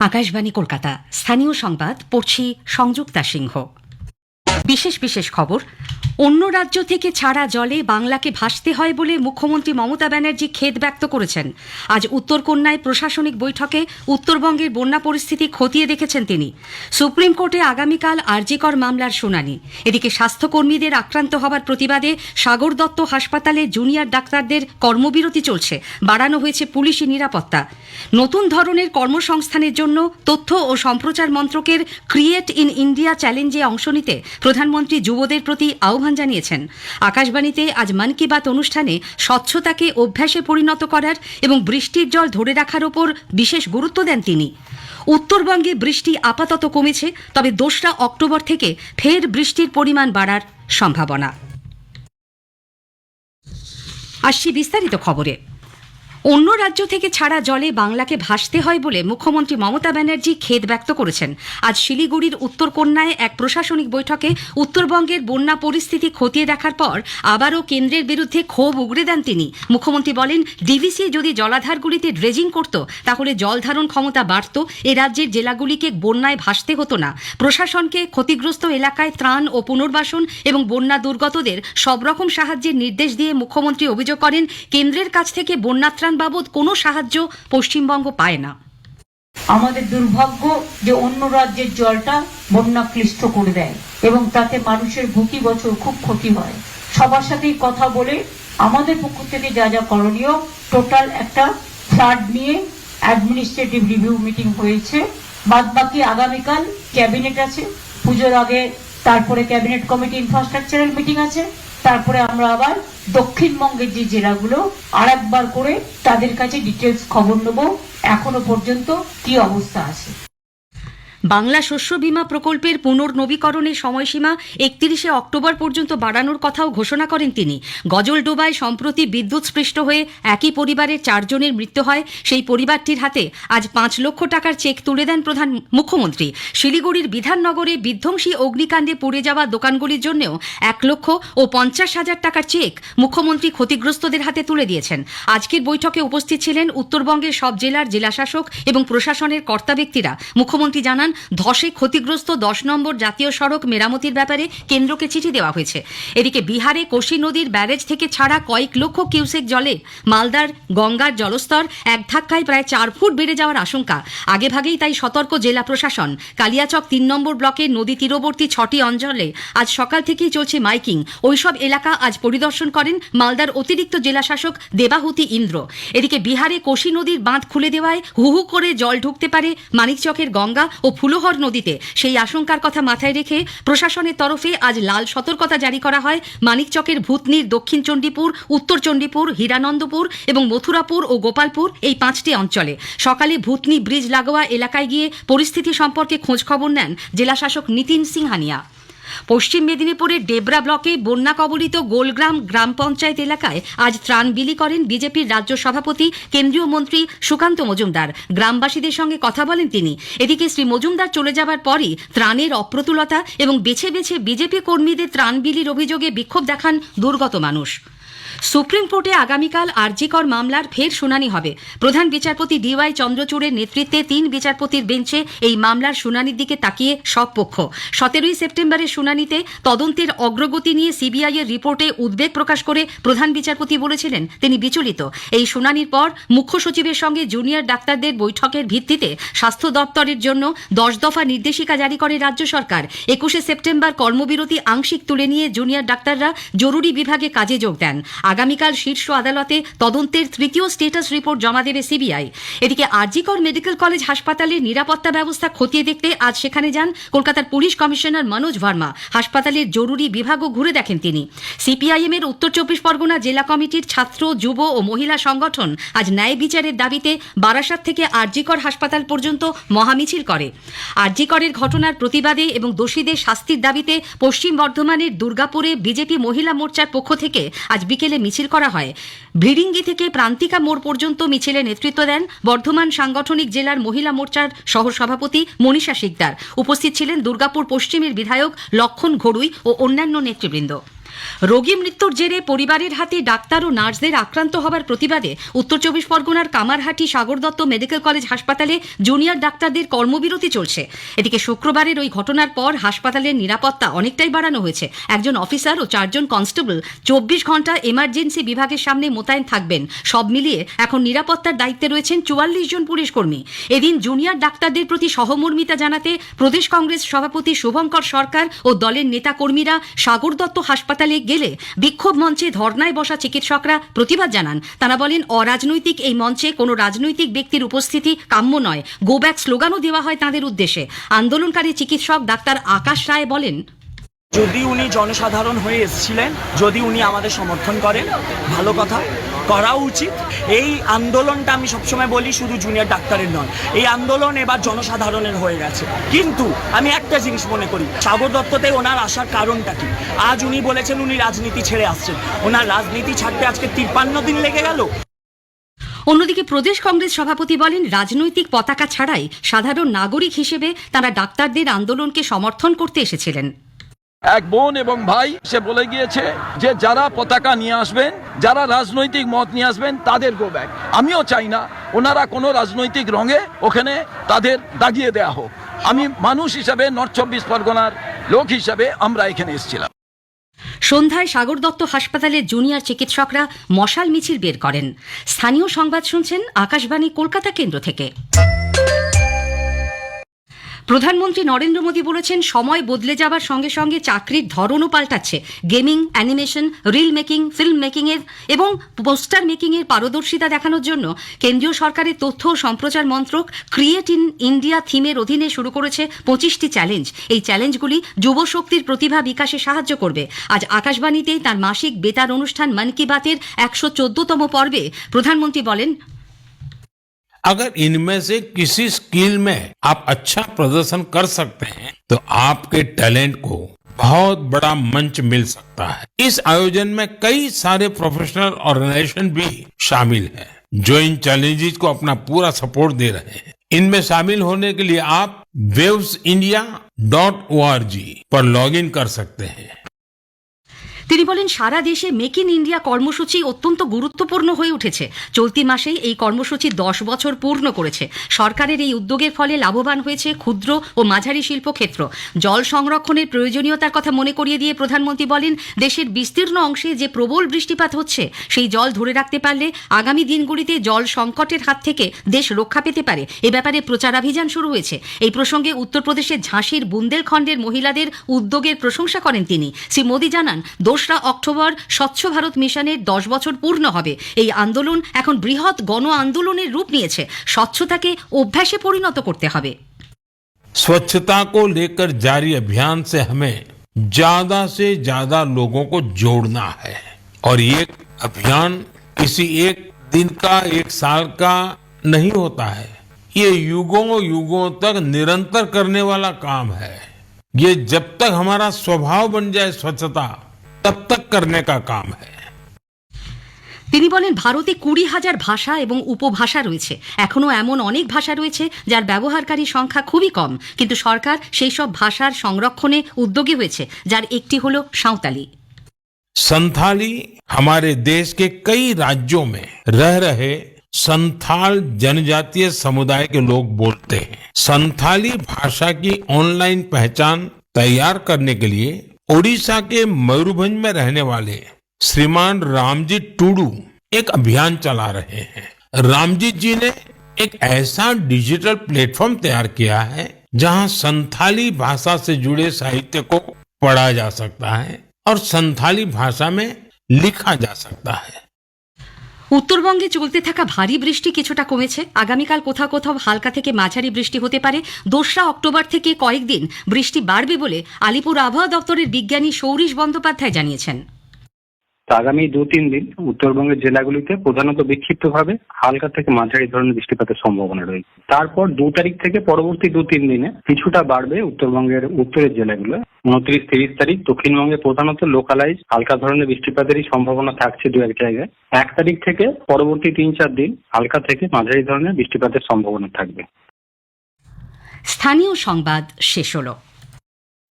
আকাশবাণী কলকাতা স্থানীয় সংবাদ পড়ছি সংযুক্তা সিংহ। বিশেষ বিশেষ খবর। অন্য রাজ্য থেকে ছাড়া জলে বাংলাকে ভাসতে হয় বলে মুখ্যমন্ত্রী মমতা ব্যানার্জি খেদ ব্যক্ত করেছেন। আজ উত্তরকন্যায় প্রশাসনিক বৈঠকে উত্তরবঙ্গের বন্যা পরিস্থিতি খতিয়ে দেখেছেন তিনি। সুপ্রিম কোর্টে আগামীকাল আরজিকর মামলার শুনানি। এদিকে স্বাস্থ্যকর্মীদের আক্রান্ত হবার প্রতিবাদে সাগর দত্ত হাসপাতালে জুনিয়র ডাক্তারদের কর্মবিরতি চলছে। বাড়ানো হয়েছে পুলিশি নিরাপত্তা। নতুন ধরনের কর্মসংস্থানের জন্য তথ্য ও সম্প্রচার মন্ত্রকের ক্রিয়েট ইন ইন্ডিয়া চ্যালেঞ্জে অংশ নিতে প্রধানমন্ত্রী যুবদের প্রতি আহ্বান জানিয়েছেন। আকাশবাণীতে আজ মন কি বাত অনুষ্ঠানে স্বচ্ছতাকে অভ্যাসে পরিণত করার এবং বৃষ্টির জল ধরে রাখার ওপর বিশেষ গুরুত্ব দেন তিনি। উত্তরবঙ্গে বৃষ্টি আপাতত কমেছে, তবে 2রা অক্টোবর থেকে ফের বৃষ্টির পরিমাণ বাড়ার সম্ভাবনা। আসছি বিস্তারিত খবরে। অন্য রাজ্য থেকে ছাড়া জলে বাংলাকে ভাসতে হয় বলে মুখ্যমন্ত্রী মমতা ব্যানার্জি খেদ ব্যক্ত করেছেন। আজ শিলিগুড়ির উত্তরকন্যায় এক প্রশাসনিক বৈঠকে উত্তরবঙ্গের বন্যা পরিস্থিতি খতিয়ে দেখার পর আবারও কেন্দ্রের বিরুদ্ধে ক্ষোভ উগরে দেন তিনি। মুখ্যমন্ত্রী বলেন, ডিভিসি যদি জলাধারগুলিতে ড্রেজিং করত তাহলে জল ধারণ ক্ষমতা বাড়ত, এ রাজ্যের জেলাগুলিকে বন্যায় ভাসতে হতো না। প্রশাসনকে ক্ষতিগ্রস্ত এলাকায় ত্রাণ ও পুনর্বাসন এবং বন্যা দুর্গতদের সব রকম সাহায্যের নির্দেশ দিয়ে মুখ্যমন্ত্রী অভিযোগ করেন, কেন্দ্রের কাছ থেকে বন্যা বাবদ কোনো সাহায্য পশ্চিমবঙ্গ পায় না। আমাদের দুর্ভাগ্য যে অন্য রাজ্যের জলটা বন্যা ক্লিষ্ট করে দেয় এবং তাতে মানুষের প্রতি বছর খুব ক্ষতি হয়। সবার সাথেই কথা বলে আমাদের পক্ষ থেকে যা যা করণীয়, টোটাল একটা ফ্লাড নিয়ে অ্যাডমিনিস্ট্রেটিভ রিভিউ মিটিং হয়েছে। বাদ বাকি আগামীকাল ক্যাবিনেট আছে, পুজোর আগে তারপরে ক্যাবিনেট কমিটি ইনফ্রাস্ট্রাকচারাল মিটিং আছে। তারপরে আমরা আবার দক্ষিণবঙ্গের যে জেলাগুলো আরেকবার করে তাদের কাছে ডিটেলস খবর নেব এখনো পর্যন্ত কি অবস্থা আছে। বাংলা শস্য বীমা প্রকল্পের পুনর্নবীকরণের সময়সীমা 31শে অক্টোবর পর্যন্ত বাড়ানোর কথাও ঘোষণা করেন তিনি। গজলডোবায় সম্প্রতি বিদ্যুৎস্পৃষ্ট হয়ে একই পরিবারের 4 জনের মৃত্যু হয়। সেই পরিবারটির হাতে আজ 5 লক্ষ টাকার চেক তুলে দেন প্রধান মুখ্যমন্ত্রী। শিলিগুড়ির বিধাননগরে বিধ্বংসী অগ্নিকাণ্ডে পুড়ে যাওয়া দোকানগুলির জন্যও 1,50,000 টাকার চেক মুখ্যমন্ত্রী ক্ষতিগ্রস্তদের হাতে তুলে দিয়েছেন। আজকের বৈঠকে উপস্থিত ছিলেন উত্তরবঙ্গের সব জেলার জেলাশাসক এবং প্রশাসনের কর্তা ব্যক্তিরা। মুখ্যমন্ত্রী জানান, ধসে ক্ষতিগ্রস্ত 10 নম্বর জাতীয় সড়ক মেরামতির ব্যাপারে কেন্দ্রকে চিঠি দেওয়া হয়েছে। এদিকে বিহারে কোশি নদীর ব্যারেজ থেকে ছাড়া কয়েক লক্ষ কিউসেক জলে মালদার গঙ্গার জলস্তর এক ধাক্কায় প্রায় 4 ফুট বেড়ে যাওয়ার আশঙ্কা। আগেভাগেই তাই সতর্ক জেলা প্রশাসন। কালিয়াচক 3 নম্বর ব্লকের নদী তীরবর্তী 6টি অঞ্চলে আজ সকাল থেকেই চলছে মাইকিং। ওইসব এলাকা আজ পরিদর্শন করেন মালদার অতিরিক্ত জেলাশাসক দেবাহুতি ইন্দ্র। এদিকে বিহারে কোশি নদীর বাঁধ খুলে দেওয়ায় হুহু করে জল ঢুকতে পারে মানিকচকের গঙ্গা ও ফুলোহর নদীতে। সেই আশঙ্কার কথা মাথায় রেখে প্রশাসনের তরফে আজ লাল সতর্কতা জারি করা হয় মানিকচকের ভূতনির, দক্ষিণ চণ্ডীপুর, উত্তর চণ্ডীপুর, হীরানন্দপুর এবং মথুরাপুর ও গোপালপুর এই 5টি অঞ্চলে। সকালে ভূতনি ব্রিজ লাগোয়া এলাকায় গিয়ে পরিস্থিতি সম্পর্কে খোঁজ খবর নেন জেলাশাসক নিতিন সিংহানিয়া। পশ্চিম মেদিনীপুরের ডেবরা ব্লকে বন্যা কবলিত গোলগ্রাম গ্রাম পঞ্চায়েত এলাকায় আজ ত্রাণ বিলি করেন বিজেপির রাজ্য সভাপতি কেন্দ্রীয় মন্ত্রী সুকান্ত মজুমদার। গ্রামবাসীদের সঙ্গে কথা বলেন তিনি। এদিকে শ্রী মজুমদার চলে যাবার পরই ত্রাণের অপ্রতুলতা এবং বেছে বেছে বিজেপি কর্মীদের ত্রাণ বিলির অভিযোগে বিক্ষোভ দেখান দুর্গত মানুষ। সুপ্রিম কোর্টে আগামীকাল আরজিকর মামলার ফের শুনানি হবে। প্রধান বিচারপতি ডিওয়াই চন্দ্রচূড়ের নেতৃত্বে 3 বিচারপতির বেঞ্চে এই মামলার শুনানির দিকে তাকিয়ে সব পক্ষ। 17ই সেপ্টেম্বরের শুনানিতে তদন্তের অগ্রগতি নিয়ে সিবিআই এর রিপোর্টে উদ্বেগ প্রকাশ করে প্রধান বিচারপতি বলেছিলেন তিনি বিচলিত। এই শুনানির পর মুখ্য সচিবের সঙ্গে জুনিয়র ডাক্তারদের বৈঠকের ভিত্তিতে স্বাস্থ্য দপ্তরের জন্য 10 দফা নির্দেশিকা জারি করে রাজ্য সরকার। 21শে সেপ্টেম্বর কর্মবিরতি আংশিক তুলে নিয়ে জুনিয়র ডাক্তাররা জরুরি বিভাগে কাজে যোগ দেন। আগামীকাল শীর্ষ আদালতে তদন্তের 3য় স্টেটাস রিপোর্ট জমা দেবে সিবিআই। এদিকে আরজিকর মেডিকেল কলেজ হাসপাতালের নিরাপত্তা ব্যবস্থা খতিয়ে দেখতে আজ সেখানে যান কলকাতার পুলিশ কমিশনার মনোজ ভার্মা। হাসপাতালের জরুরি বিভাগও ঘুরে দেখেন তিনি। সিপিআইএম এর উত্তর 24 পরগনা জেলা কমিটির ছাত্র, যুব ও মহিলা সংগঠন আজ ন্যায় বিচারের দাবিতে বারাসাত থেকে আরজিকর হাসপাতাল পর্যন্ত মহামিছিল করে। আরজিকরের ঘটনার প্রতিবাদে এবং দোষীদের শাস্তির দাবিতে পশ্চিম বর্ধমানের দুর্গাপুরে বিজেপি মহিলা মোর্চার পক্ষ থেকে আজ বিকেলে মিছিল করা হয়। ভিড়িঙ্গি থেকে প্রান্তিকা মোড় পর্যন্ত মিছিলে নেতৃত্ব দেন বর্ধমান সাংগঠনিক জেলার মহিলা মোর্চার সহ সভাপতি মনীষা শিকদার। উপস্থিত ছিলেন দুর্গাপুর পশ্চিমের বিধায়ক লক্ষণ ঘড়ুই ও অন্যান্য নেতৃবৃন্দ। রোগী মৃত্যুর জেরে পরিবারের হাতে ডাক্তার ও নার্সদের আক্রান্ত হবার প্রতিবাদে উত্তর চব্বিশ পরগনার কামারহাটি সাগর দত্ত মেডিকেল কলেজ হাসপাতালে জুনিয়র ডাক্তারদের কর্মবিরতি চলছে। এদিকে শুক্রবারের ওই ঘটনার পর হাসপাতালের নিরাপত্তা অনেকটাই বাড়ানো হয়েছে। একজন অফিসার ও 4 জন কনস্টেবল 24 ঘন্টা এমার্জেন্সি বিভাগের সামনে মোতায়েন থাকবেন। সব মিলিয়ে এখন নিরাপত্তার দায়িত্বে রয়েছেন 44 জন পুলিশ কর্মী। এদিন জুনিয়র ডাক্তারদের প্রতি সহমর্মিতা জানাতে প্রদেশ কংগ্রেস সভাপতি শুভঙ্কর সরকার ও দলের নেতা কর্মীরা সাগর দত্ত হাসপাতালে গেলে বিক্ষোভ মঞ্চে ধর্নায় বসা চিকিৎসকরা প্রতিবাদ জানান। তারা বলেন, অরাজনৈতিক এই মঞ্চে কোনো রাজনৈতিক ব্যক্তির উপস্থিতি কাম্য নয়। গো ব্যাক স্লোগানও দেওয়া হয় তাঁদের উদ্দেশ্যে। আন্দোলনকারী চিকিৎসক ডাক্তার আকাশ রায় বলেন, যদি উনি জনসাধারণ হয়ে এসেছিলেন, যদি উনি আমাদের সমর্থন করেন, ভালো কথা, করা উচিত। এই আন্দোলনটা আমি সবসময় বলি শুধু জুনিয়র ডাক্তারের নয়, এই আন্দোলন এবার জনসাধারণের হয়ে গেছে। কিন্তু আমি একটা জিনিস মনে করি, সাগর দত্ততে ওনার আসার কারণটা কি? আজ উনি বলেছেন উনি রাজনীতি ছেড়ে আসছেন। ওনার রাজনীতি ছাড়তে আজকে 53 দিন লেগে গেল। অন্যদিকে প্রদেশ কংগ্রেস সভাপতি বলেন, রাজনৈতিক পতাকা ছাড়াই সাধারণ নাগরিক হিসেবে তারা ডাক্তারদের আন্দোলনকে সমর্থন করতে এসেছিলেন। এক বোন এবং ভাই সে বলে গিয়েছে যে যারা পতাকা নিয়ে আসবেন, যারা রাজনৈতিক মত নিয়ে আসবেন তাদের গো ব্যাক। আমিও চাই না ওনারা কোনো রাজনৈতিক রঙে ওখানে তাদের দাগিয়ে দেয়া হোক। আমি মানুষ হিসাবে, নর্থ 24 পরগনার লোক হিসাবে আমরা এখানে এসেছিলাম। সন্ধ্যায় সাগর দত্ত হাসপাতালের জুনিয়র চিকিৎসকরা মশাল মিছিল বের করেন। স্থানীয় সংবাদ শুনছেন আকাশবাণী কলকাতা কেন্দ্র থেকে। প্রধানমন্ত্রী নরেন্দ্র মোদী বলেছেন, সময় বদলে যাবার সঙ্গে সঙ্গে চাকরির ধরনও পাল্টাচ্ছে। Gaming, animation, reel making, film making এর এবং পোস্টার মেকিং এর পারদর্শিতা দেখানোর জন্য কেন্দ্রীয় সরকারের তথ্য ও সম্প্রচার মন্ত্রক ক্রিয়েট ইন ইন্ডিয়া থিমের অধীনে শুরু করেছে 25টি চ্যালেঞ্জ। এই চ্যালেঞ্জগুলি যুবশক্তির প্রতিভা বিকাশে সাহায্য করবে। আজ আকাশবাণীতেই তার মাসিক বেতার অনুষ্ঠান মন কি বাতের 114তম পর্বে প্রধানমন্ত্রী বলেন, अगर इनमें से किसी स्किल में आप अच्छा प्रदर्शन कर सकते हैं तो आपके टैलेंट को बहुत बड़ा मंच मिल सकता है। इस आयोजन में कई सारे प्रोफेशनल ऑर्गेनाइजेशन भी शामिल हैं जो इन चैलेंजेस को अपना पूरा सपोर्ट दे रहे हैं। इनमें शामिल होने के लिए आप wavesindia.org पर लॉगिन कर सकते हैं। তিনি বলেন, সারা দেশে মেক ইন ইন্ডিয়া কর্মসূচি অত্যন্ত গুরুত্বপূর্ণ হয়ে উঠেছে। চলতি মাসেই এই কর্মসূচি 10 বছর পূর্ণ করেছে। সরকারের এই উদ্যোগের ফলে লাভবান হয়েছে ক্ষুদ্র ও মাঝারি শিল্পক্ষেত্র। জল সংরক্ষণের প্রয়োজনীয়তার কথা মনে করিয়ে দিয়ে প্রধানমন্ত্রী বলেন, দেশের বিস্তীর্ণ অংশে যে প্রবল বৃষ্টিপাত হচ্ছে সেই জল ধরে রাখতে পারলে আগামী দিনগুলিতে জল সংকটের হাত থেকে দেশ রক্ষা পেতে পারে। এ ব্যাপারে প্রচারাভিযান শুরু হয়েছে। এই প্রসঙ্গে উত্তরপ্রদেশের ঝাঁসির বুন্দেলখণ্ডের মহিলাদের উদ্যোগের প্রশংসা করেন তিনি। শ্রী মোদী জানান, 2রা অক্টোবর স্বচ্ছ ভারত মিশনের 10 বছর পূর্ণ হবে। এই আন্দোলন এখন বৃহৎ গণ আন্দোলনের রূপ নিয়েছে। স্বচ্ছতাকে অভ্যাসে পরিণত করতে হবে। स्वच्छता को लेकर जारी अभियान से हमें ज्यादा से ज्यादा लोगों को जोड़ना है और ये अभियान किसी एक दिन का, एक साल का नहीं होता है। ये युगों युगों तक निरंतर करने वाला काम है। ये जब तक हमारा स्वभाव बन जाए स्वच्छता, तब तक करने का काम है। তিনি বলেন, ভারতে 20,000 ভাষা এবং উপভাষা রয়েছে। এখনো এমন অনেক ভাষা রয়েছে যার ব্যবহারকারী সংখ্যা খুবই কম, কিন্তু সরকার সেই সব ভাষার সংরক্ষণে উদ্যোগী হয়েছে, যার একটি হলো সাঁওতালি। संथाली हमारे देश के कई राज्यों में रह रहे संथाल जनजातीय समुदाय के लोग बोलते हैं। संथाली भाषा की ऑनलाइन पहचान तैयार करने के लिए ओडिशा के मयूरभंज में रहने वाले श्रीमान रामजी टूडू एक अभियान चला रहे हैं। रामजी जी ने एक ऐसा डिजिटल प्लेटफॉर्म तैयार किया है जहां संथाली भाषा से जुड़े साहित्य को पढ़ा जा सकता है और संथाली भाषा में लिखा जा सकता है। উত্তরবঙ্গে চলতে থাকা ভারী বৃষ্টি কিছুটা কমেছে। আগামীকাল কোথাও কোথাও হালকা থেকে মাঝারি বৃষ্টি হতে পারে। 2রা অক্টোবর থেকে কয়েকদিন বৃষ্টি বাড়বে বলে আলিপুর আবহাওয়া দপ্তরের বিজ্ঞানী সৌরিশ বন্দ্যোপাধ্যায় জানিয়েছেন। আগামী 2-3 দিন উত্তরবঙ্গের জেলাগুলিতে প্রধানত বিক্ষিপ্তভাবে হালকা থেকে মাঝারি ধরনের বৃষ্টিপাতের সম্ভাবনা রয়েছে। তারপর 2 তারিখ থেকে পরবর্তী 2-3 দিনে কিছুটা বাড়বে উত্তরবঙ্গের উত্তরের জেলাগুলো। 29-30 তারিখ দক্ষিণবঙ্গে প্রধানত লোকালাইজ হালকা ধরনের বৃষ্টিপাতেরই সম্ভাবনা থাকছে 2-1 জায়গায়। 1 তারিখ থেকে পরবর্তী 3-4 দিন হালকা থেকে মাঝারি ধরনের বৃষ্টিপাতের সম্ভাবনা থাকবে। স্থানীয় সংবাদ শেষ হলো।